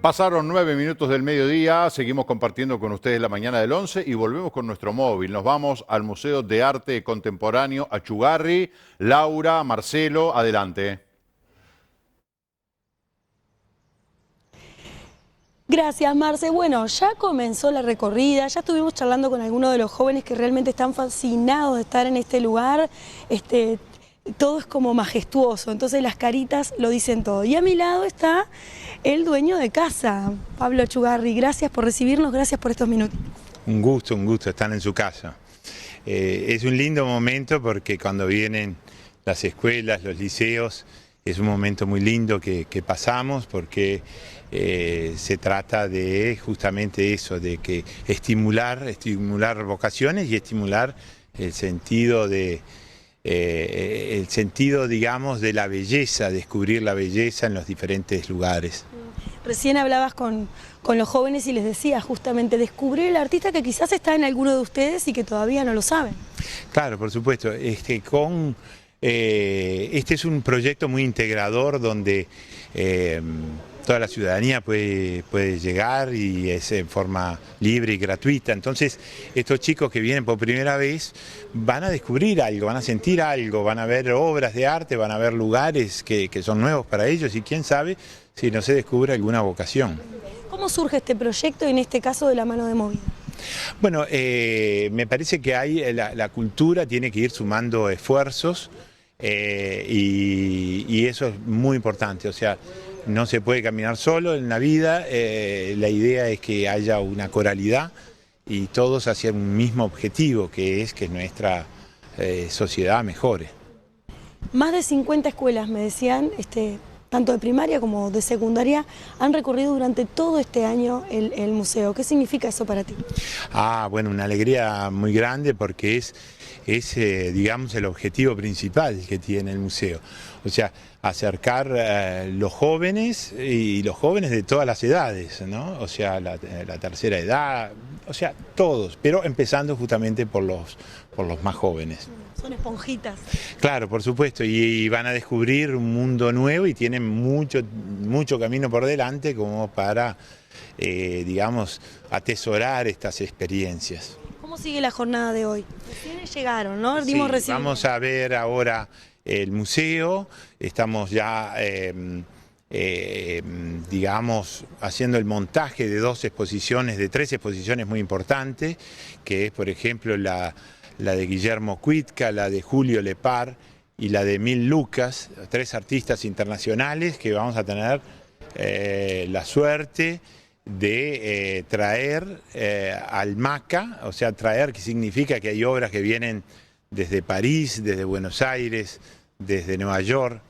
Pasaron 9 minutos del mediodía, seguimos compartiendo con ustedes la mañana del 11 y volvemos con nuestro móvil. Nos vamos al Museo de Arte Contemporáneo Achugarri. Laura, Marcelo, adelante. Gracias, Marce. Bueno, ya comenzó la recorrida, ya estuvimos charlando con algunos de los jóvenes que realmente están fascinados de estar en este lugar. Todo es como majestuoso, entonces las caritas lo dicen todo. Y a mi lado está el dueño de casa, Pablo Achugarri. Gracias por recibirnos, gracias por estos minutos. Un gusto estar en su casa. Es un lindo momento porque cuando vienen las escuelas, los liceos, es un momento muy lindo que pasamos porque se trata de justamente eso, de que estimular vocaciones y estimular el sentido digamos, de la belleza, descubrir la belleza en los diferentes lugares. Recién hablabas con los jóvenes y les decías justamente descubrir el artista que quizás está en alguno de ustedes y que todavía no lo saben. Claro, por supuesto. Este es un proyecto muy integrador donde toda la ciudadanía puede llegar y es en forma libre y gratuita. Entonces, estos chicos que vienen por primera vez van a descubrir algo, van a sentir algo, van a ver obras de arte, van a ver lugares que son nuevos para ellos y quién sabe si no se descubre alguna vocación. ¿Cómo surge este proyecto, en este caso de la mano de Movida? Bueno, me parece que la cultura tiene que ir sumando esfuerzos y eso es muy importante. O sea, no se puede caminar solo en la vida, la idea es que haya una coralidad y todos hacia un mismo objetivo, que es que nuestra sociedad mejore. Más de 50 escuelas, me decían, tanto de primaria como de secundaria, han recorrido durante todo este año el museo. ¿Qué significa eso para ti? Bueno, una alegría muy grande porque es digamos, el objetivo principal que tiene el museo. O sea, acercar los jóvenes y los jóvenes de todas las edades, ¿no? O sea, la tercera edad, o sea, todos, pero empezando justamente por los más jóvenes. Son esponjitas. Claro, por supuesto, y van a descubrir un mundo nuevo y tienen mucho camino por delante como para, digamos, atesorar estas experiencias. ¿Cómo sigue la jornada de hoy? Recién llegaron, ¿no? Sí, vamos a ver ahora el museo, estamos ya, digamos, haciendo el montaje de tres exposiciones muy importantes, que es, por ejemplo, la de Guillermo Cuitca, la de Julio Lepar y la de Emil Lucas, 3 artistas internacionales que vamos a tener la suerte de traer al MACA, o sea, traer, que significa que hay obras que vienen desde París, desde Buenos Aires, desde Nueva York.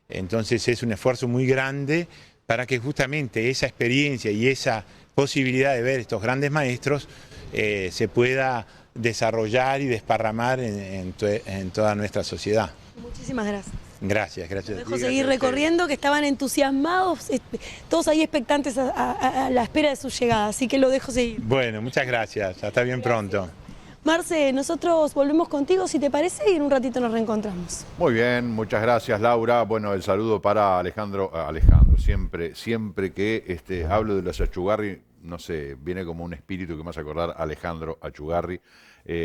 Entonces es un esfuerzo muy grande para que justamente esa experiencia y esa posibilidad de ver estos grandes maestros se pueda desarrollar y desparramar en toda nuestra sociedad. Muchísimas gracias. Gracias. Dejo seguir recorriendo, que estaban entusiasmados, todos ahí expectantes a la espera de su llegada, así que lo dejo seguir. Bueno, muchas gracias, hasta bien pronto. Marce, nosotros volvemos contigo, si te parece, y en un ratito nos reencontramos. Muy bien, muchas gracias, Laura. Bueno, el saludo para Alejandro. Siempre que hablo de los Achugarri, no sé, viene como un espíritu que me hace acordar a Alejandro Achugarri.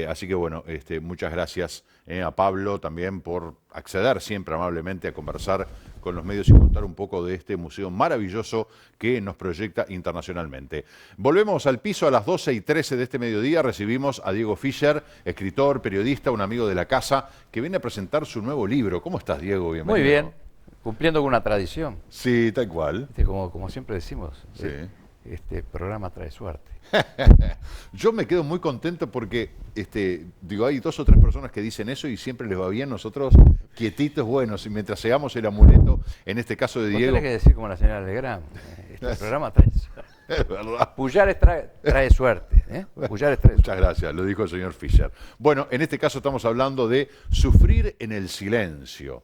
Así que bueno, muchas gracias a Pablo también por acceder siempre amablemente a conversar con los medios y contar un poco de este museo maravilloso que nos proyecta internacionalmente. Volvemos al piso a las 12:13 de este mediodía. Recibimos a Diego Fischer, escritor, periodista, un amigo de la casa, que viene a presentar su nuevo libro. ¿Cómo estás, Diego? Bienvenido. Muy bien, cumpliendo con una tradición. Sí, tal cual. Como siempre decimos, sí. Este programa trae suerte. Yo me quedo muy contento porque hay 2 o 3 personas que dicen eso y siempre les va bien. Nosotros quietitos, buenos, y mientras seamos el amuleto, en este caso de Diego. Tienes que decir como la señora Legrand, este programa trae suerte. Es verdad. Pullares trae suerte. Pullares trae Muchas suerte. gracias, lo dijo el señor Fischer. Bueno, en este caso estamos hablando de sufrir en el silencio.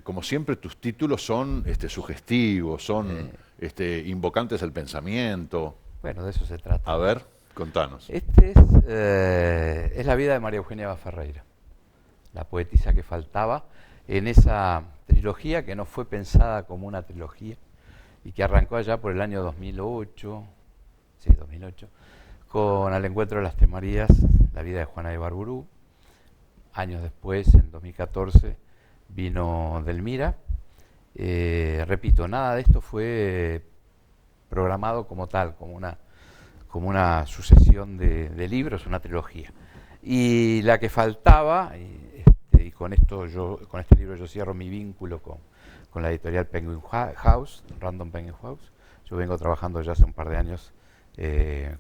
Como siempre, tus títulos son sugestivos, son invocantes al pensamiento. Bueno, de eso se trata. A ver, contanos. Es la vida de María Eugenia Baferreira, la poetisa que faltaba en esa trilogía que no fue pensada como una trilogía, y que arrancó allá por el año 2008, sí, 2008, con Al encuentro de las Tres Marías, la vida de Juana de Ibarburu. Años después, en 2014, vino Delmira. Repito, nada de esto fue programado como tal, como una sucesión de libros, una trilogía. Y la que faltaba, y con este libro yo cierro mi vínculo con la editorial Penguin House, Random Penguin House. Yo vengo trabajando ya hace un par de años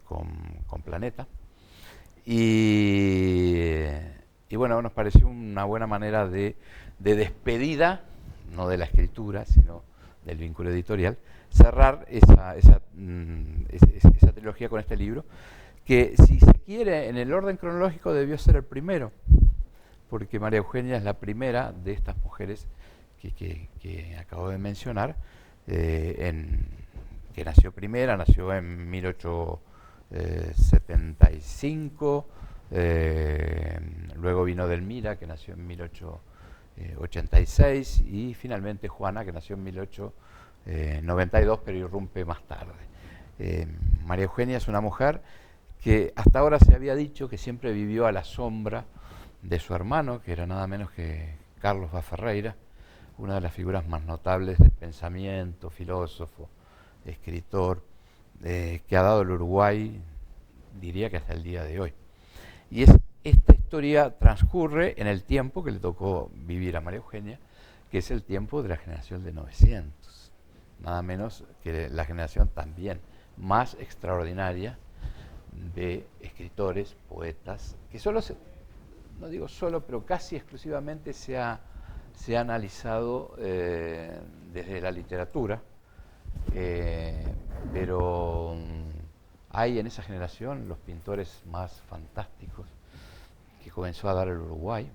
con Planeta. Y bueno, nos pareció una buena manera de despedida, no de la escritura, sino del vínculo editorial, cerrar esa trilogía con este libro, que si se quiere, en el orden cronológico debió ser el primero, porque María Eugenia es la primera de estas mujeres que acabo de mencionar, que nació en 1875, luego vino Delmira, que nació en 1886, y finalmente Juana, que nació en 1892, pero irrumpe más tarde. María Eugenia es una mujer que hasta ahora se había dicho que siempre vivió a la sombra de su hermano, que era nada menos que Carlos Vaz Ferreira, una de las figuras más notables del pensamiento, filósofo, escritor, que ha dado el Uruguay, diría que hasta el día de hoy. Y esta historia transcurre en el tiempo que le tocó vivir a María Eugenia, que es el tiempo de la generación de 900, nada menos que la generación también más extraordinaria de escritores, poetas, que no digo solo, pero casi exclusivamente se ha analizado desde la literatura, pero hay en esa generación los pintores más fantásticos que comenzó a dar el Uruguay,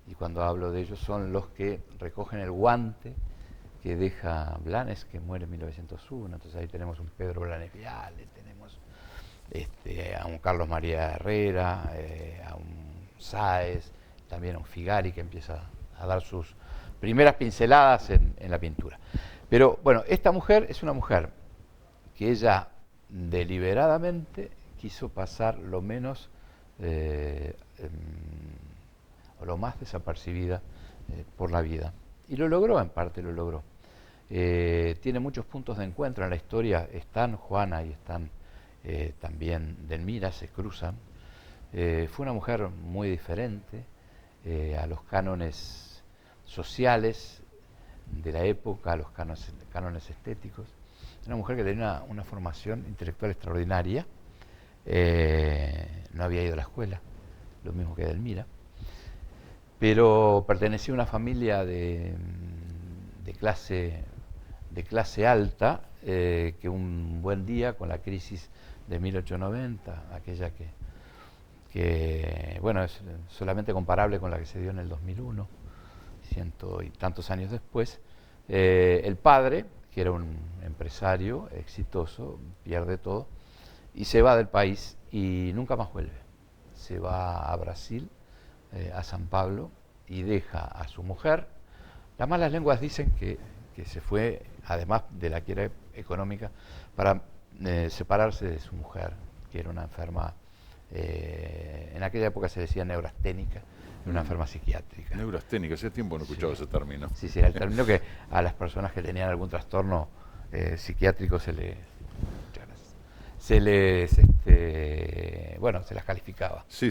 y cuando hablo de ellos son los que recogen el guante que deja Blanes, que muere en 1901. Entonces ahí tenemos un Pedro Blanes Viale, tenemos a un Carlos María Herrera, a un Sáez, también a un Figari, que empieza a dar sus primeras pinceladas en la pintura. Pero bueno, esta mujer es una mujer que ella deliberadamente quiso pasar lo menos o lo más desapercibida por la vida. Y lo logró, en parte lo logró. Tiene muchos puntos de encuentro en la historia. Están Juana y están también Delmira, se cruzan. Fue una mujer muy diferente a los cánones sociales de la época, a los cánones estéticos. Una mujer que tenía una formación intelectual extraordinaria. No había ido a la escuela, lo mismo que Delmira, pero pertenecía a una familia de clase alta, que un buen día, con la crisis de 1890, aquella que bueno, es solamente comparable con la que se dio en el 2001, ciento y tantos años después, el padre, que era un empresario exitoso, pierde todo y se va del país y nunca más vuelve. Se va a Brasil, a San Pablo, y deja a su mujer. Las malas lenguas dicen que se fue, además de la quiebra económica, para separarse de su mujer, que era una enferma, en aquella época se decía neurasténica, una enferma psiquiátrica. Neurasténica, hace tiempo no escuchaba ese término. Sí, era el término que a las personas que tenían algún trastorno psiquiátrico se las calificaba. Sí,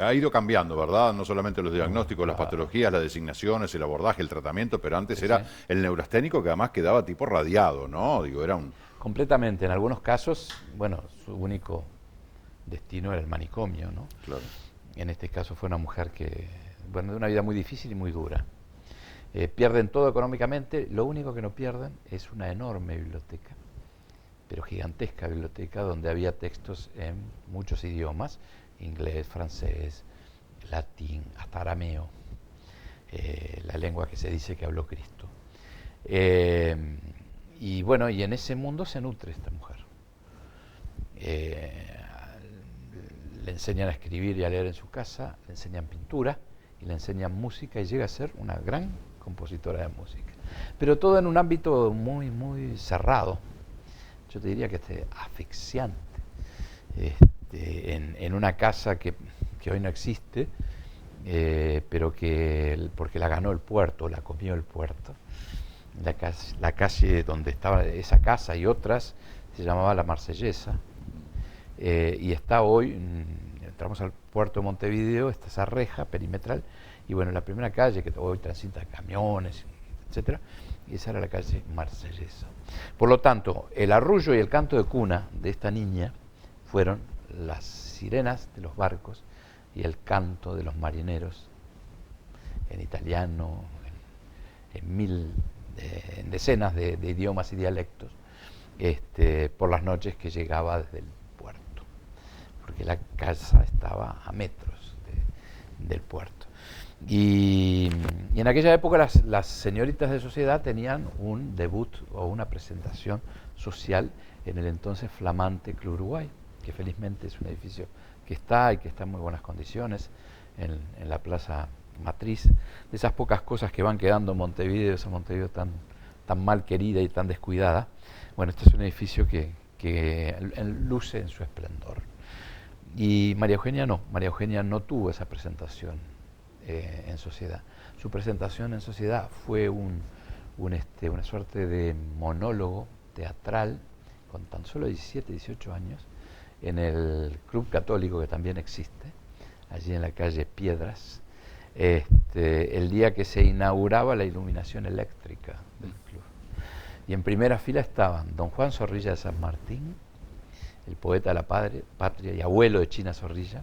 ha ido cambiando, ¿verdad? No solamente los diagnósticos, las patologías, las designaciones, el abordaje, el tratamiento, pero antes era el neurasténico, que además quedaba tipo radiado, ¿no? Era un... Completamente. En algunos casos, bueno, su único destino era el manicomio, ¿no? Claro. En este caso fue una mujer de una vida muy difícil y muy dura. Pierden todo económicamente, lo único que no pierden es una enorme biblioteca, pero gigantesca biblioteca, donde había textos en muchos idiomas: inglés, francés, latín, hasta arameo, la lengua que se dice que habló Cristo. Y bueno, y en ese mundo se nutre esta mujer. Le enseñan a escribir y a leer en su casa, le enseñan pintura y le enseñan música, y llega a ser una gran compositora de música. pero todo en un ámbito muy, muy cerrado. Yo te diría que asfixiante. En una casa que hoy no existe, pero porque la ganó el puerto, la comió el puerto. La calle donde estaba esa casa y otras se llamaba La Marsellesa, y está hoy, entramos al puerto de Montevideo, está esa reja perimetral, y bueno, la primera calle que hoy transita camiones, etcétera, y esa era la calle Marsellesa. Por lo tanto, el arrullo y el canto de cuna de esta niña fueron las sirenas de los barcos y el canto de los marineros en italiano, en decenas de idiomas y dialectos, por las noches que llegaba desde el puerto, porque la casa estaba a metros del puerto. Y en aquella época las señoritas de sociedad tenían un debut o una presentación social en el entonces flamante Club Uruguay, que felizmente es un edificio que está en muy buenas condiciones en la Plaza Matriz, de esas pocas cosas que van quedando en Montevideo, esa Montevideo tan mal querida y tan descuidada. Bueno, este es un edificio que luce en su esplendor. Y María Eugenia no tuvo esa presentación en sociedad. Su presentación en sociedad fue una suerte de monólogo teatral con tan solo 17, 18 años en el Club Católico, que también existe, allí en la calle Piedras, el día que se inauguraba la iluminación eléctrica del club. Y en primera fila estaban don Juan Zorrilla de San Martín, el poeta de la patria y abuelo de China Zorrilla,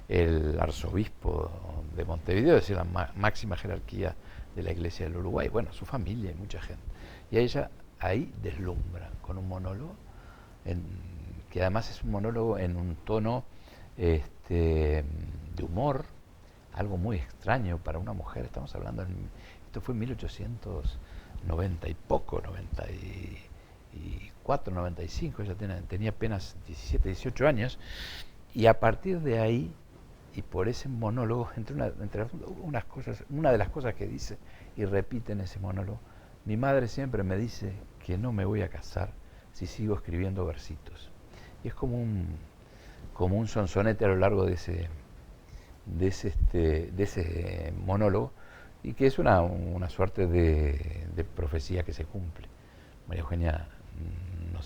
el arzobispo de Montevideo, es decir, la máxima jerarquía de la Iglesia del Uruguay, bueno, su familia y mucha gente. Y ella ahí deslumbra con un monólogo, que además es un monólogo en un tono de humor, algo muy extraño para una mujer. Estamos hablando, esto fue en 1890 y poco, 94, 95, ella tenía apenas 17, 18 años, y a partir de ahí, y por ese monólogo, una de las cosas que dice y repite en ese monólogo: mi madre siempre me dice que no me voy a casar si sigo escribiendo versitos. Y es como un sonsonete a lo largo de ese monólogo, y que es una suerte de profecía que se cumple. María Eugenia no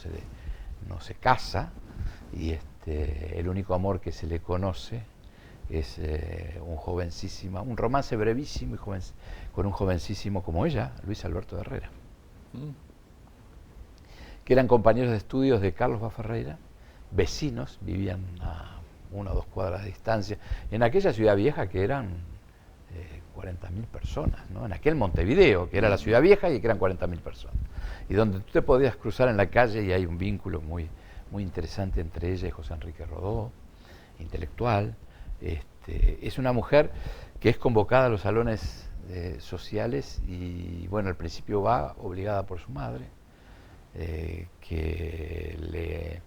se casa, y el único amor que se le conoce es un romance brevísimo con un jovencísimo como ella, Luis Alberto Herrera, que eran compañeros de estudios de Carlos Baferreira, vecinos, vivían a 1 o 2 cuadras de distancia, en aquella ciudad vieja que eran 40.000 personas, ¿no? En aquel Montevideo, que era la ciudad vieja y que eran 40.000 personas, y donde tú te podías cruzar en la calle y hay un vínculo muy, muy interesante entre ella y José Enrique Rodó, intelectual. Es una mujer que es convocada a los salones sociales, y bueno, al principio va obligada por su madre, que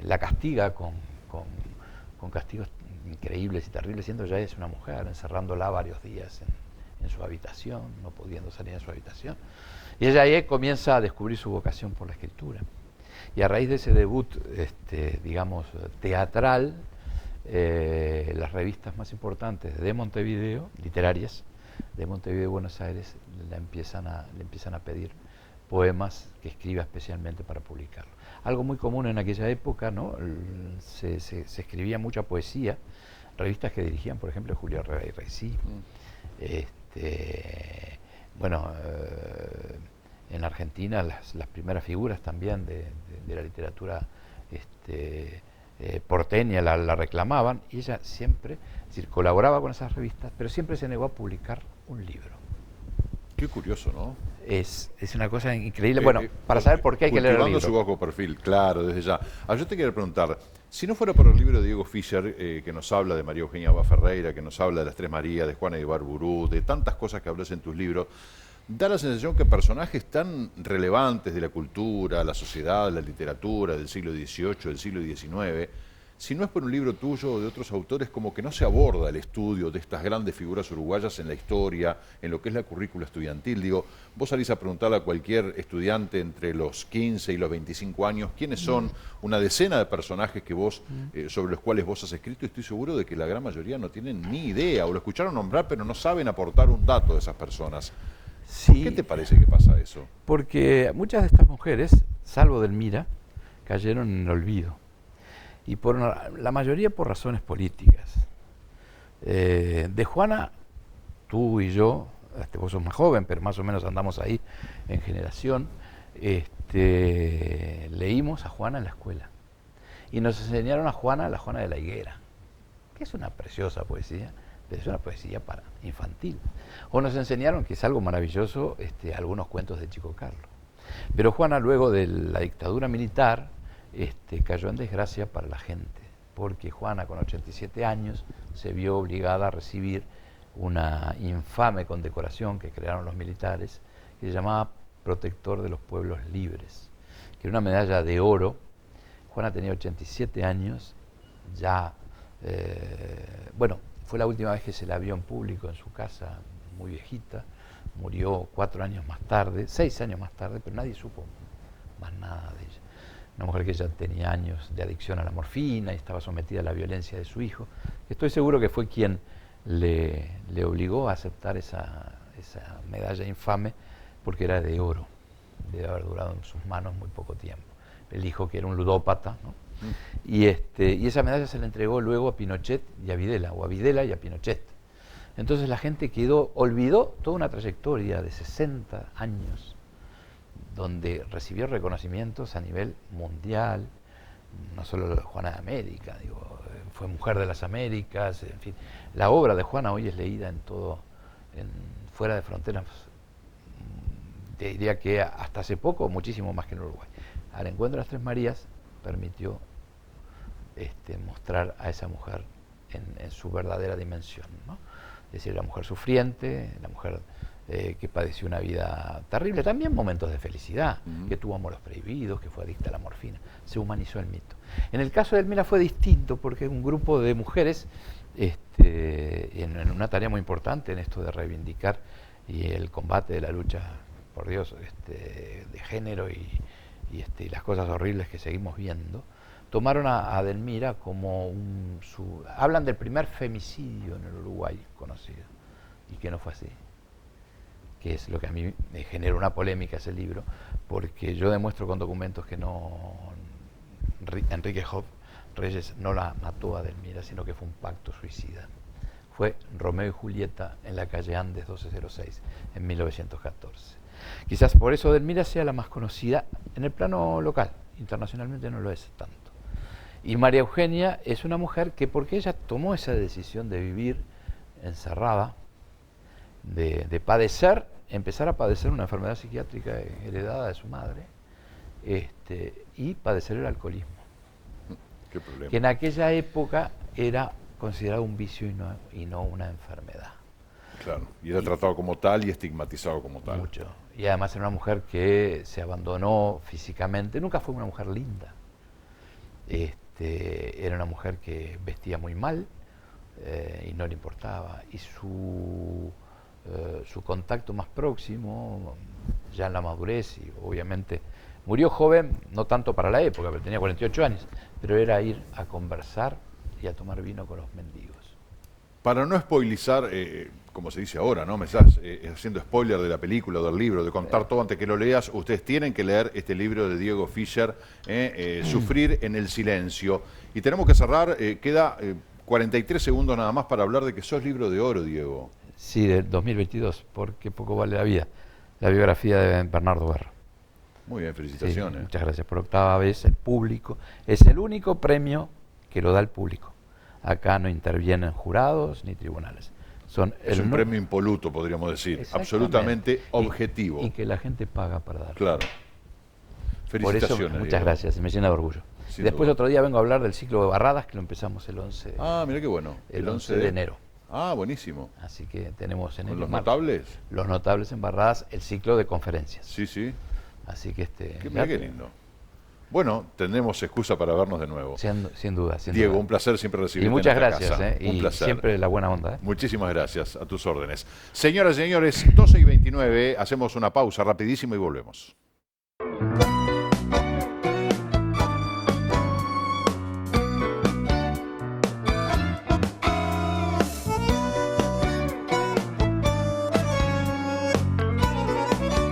la castiga con castigos increíbles y terribles, siendo ya es una mujer, encerrándola varios días en su habitación, no pudiendo salir de su habitación. Y ella ahí comienza a descubrir su vocación por la escritura. Y a raíz de ese debut, digamos, teatral, las revistas más importantes de Montevideo, literarias, de Montevideo y Buenos Aires, le empiezan a pedir poemas que escriba especialmente para publicarlo. Algo muy común en aquella época, ¿no? Se escribía mucha poesía, revistas que dirigían, por ejemplo, Julio Herrera y Recí. En Argentina las primeras figuras también de la literatura porteña la reclamaban, y ella siempre, es decir, colaboraba con esas revistas, pero siempre se negó a publicar un libro. Qué curioso, ¿no? Es una cosa increíble. Bueno, para saber por qué hay que leer el libro. Cultivando su bajo perfil, claro, desde ya. Yo te quiero preguntar, si no fuera por el libro de Diego Fischer, que nos habla de María Eugenia Baferreira, que nos habla de las Tres Marías, de Juana Ibarburú, de tantas cosas que hablas en tus libros, da la sensación que personajes tan relevantes de la cultura, la sociedad, la literatura del siglo XVIII, del siglo XIX, si no es por un libro tuyo o de otros autores, como que no se aborda el estudio de estas grandes figuras uruguayas en la historia, en lo que es la currícula estudiantil. Digo, vos salís a preguntarle a cualquier estudiante entre los 15 y los 25 años, ¿quiénes son una decena de personajes que vos, sobre los cuales vos has escrito? Y estoy seguro de que la gran mayoría no tienen ni idea, o lo escucharon nombrar, pero no saben aportar un dato de esas personas. Sí, ¿Por qué te parece que pasa eso? porque muchas de estas mujeres, salvo Delmira, cayeron en el olvido. Y por la mayoría por razones políticas. De Juana, tú y yo, vos sos más joven, pero más o menos andamos ahí en generación, leímos a Juana en la escuela. Y nos enseñaron a Juana, la Juana de la Higuera, que es una preciosa poesía, pero es una poesía para infantil. O nos enseñaron, que es algo maravilloso, algunos cuentos de Chico Carlo. Pero Juana, luego de la dictadura militar, cayó en desgracia para la gente, porque Juana, con 87 años, se vio obligada a recibir una infame condecoración que crearon los militares, que se llamaba Protector de los Pueblos Libres, que era una medalla de oro. Juana tenía 87 años, ya, bueno, fue la última vez que se la vio en público en su casa, muy viejita, murió 4 años más tarde, 6 años más tarde, pero nadie supo más nada de ella. Una mujer que ya tenía años de adicción a la morfina y estaba sometida a la violencia de su hijo. Estoy seguro que fue quien le obligó a aceptar esa medalla infame, porque era de oro. Debe haber durado en sus manos muy poco tiempo. El hijo, que era un ludópata, ¿no? Y esa medalla se la entregó luego a Pinochet y a Videla, o a Videla y a Pinochet. Entonces la gente olvidó toda una trayectoria de 60 años donde recibió reconocimientos a nivel mundial, no solo Juana de América, digo, fue Mujer de las Américas, en fin. La obra de Juana hoy es leída fuera de fronteras, te diría que hasta hace poco, muchísimo más que en Uruguay. Al Encuentro de las Tres Marías permitió mostrar a esa mujer en su verdadera dimensión, ¿no? Es decir, la mujer sufriente, la mujer que padeció una vida terrible, también momentos de felicidad, que tuvo amores prohibidos, que fue adicta a la morfina. Se humanizó el mito. En el caso de Delmira fue distinto, porque un grupo de mujeres, en una tarea muy importante en esto de reivindicar y el combate de la lucha, por Dios, de género y las cosas horribles que seguimos viendo, tomaron a Delmira como hablan del primer femicidio en el Uruguay conocido, y que no fue así, que es lo que a mí me genera una polémica ese libro, porque yo demuestro con documentos que Enrique Hoff Reyes no la mató a Delmira, sino que fue un pacto suicida. Fue Romeo y Julieta en la calle Andes 1206 en 1914. Quizás por eso Delmira sea la más conocida en el plano local, internacionalmente no lo es tanto. Y María Eugenia es una mujer que, porque ella tomó esa decisión de vivir encerrada, de empezar a padecer una enfermedad psiquiátrica heredada de su madre, y padecer el alcoholismo. ¿Qué problema? Que en aquella época era considerado un vicio y no una enfermedad. Claro, y era tratado como tal y estigmatizado como tal. Mucho. Y además era una mujer que se abandonó físicamente, nunca fue una mujer linda. Era una mujer que vestía muy mal y no le importaba. Y su contacto más próximo, ya en la madurez, y obviamente murió joven, no tanto para la época, pero tenía 48 años, pero era ir a conversar y a tomar vino con los mendigos. Para no spoilizar, como se dice ahora, ¿no? Me estás haciendo spoiler de la película o del libro, de contar todo antes que lo leas. Ustedes tienen que leer este libro de Diego Fischer, Sufrir en el silencio. Y tenemos que cerrar, queda 43 segundos nada más para hablar de que sos libro de oro, Diego. Sí, del 2022, porque poco vale la vida. La biografía de Bernardo Berro. Muy bien, felicitaciones. Sí, muchas gracias. Por octava vez el público. Es el único premio que lo da el público. Acá no intervienen jurados ni tribunales. Es un premio impoluto, podríamos decir, absolutamente objetivo. Y que la gente paga para darlo. Claro. Felicitaciones. Por eso, muchas gracias, me llena de orgullo. Sin Después duda. otro día vengo a hablar del ciclo de Barradas, que lo empezamos el 11, mira qué bueno. el 11 de enero. Buenísimo. Así que tenemos en ¿Con el los notables? Los notables en Barradas, el ciclo de conferencias. Sí, sí. Así que Mira qué lindo. bueno, tendremos excusa para vernos de nuevo. Sin duda. Diego, un placer siempre recibirte. Y muchas en esta gracias. casa. Un Y placer. siempre la buena onda. Muchísimas gracias, a tus órdenes. Señoras y señores, 12:29, hacemos una pausa rapidísimo y volvemos.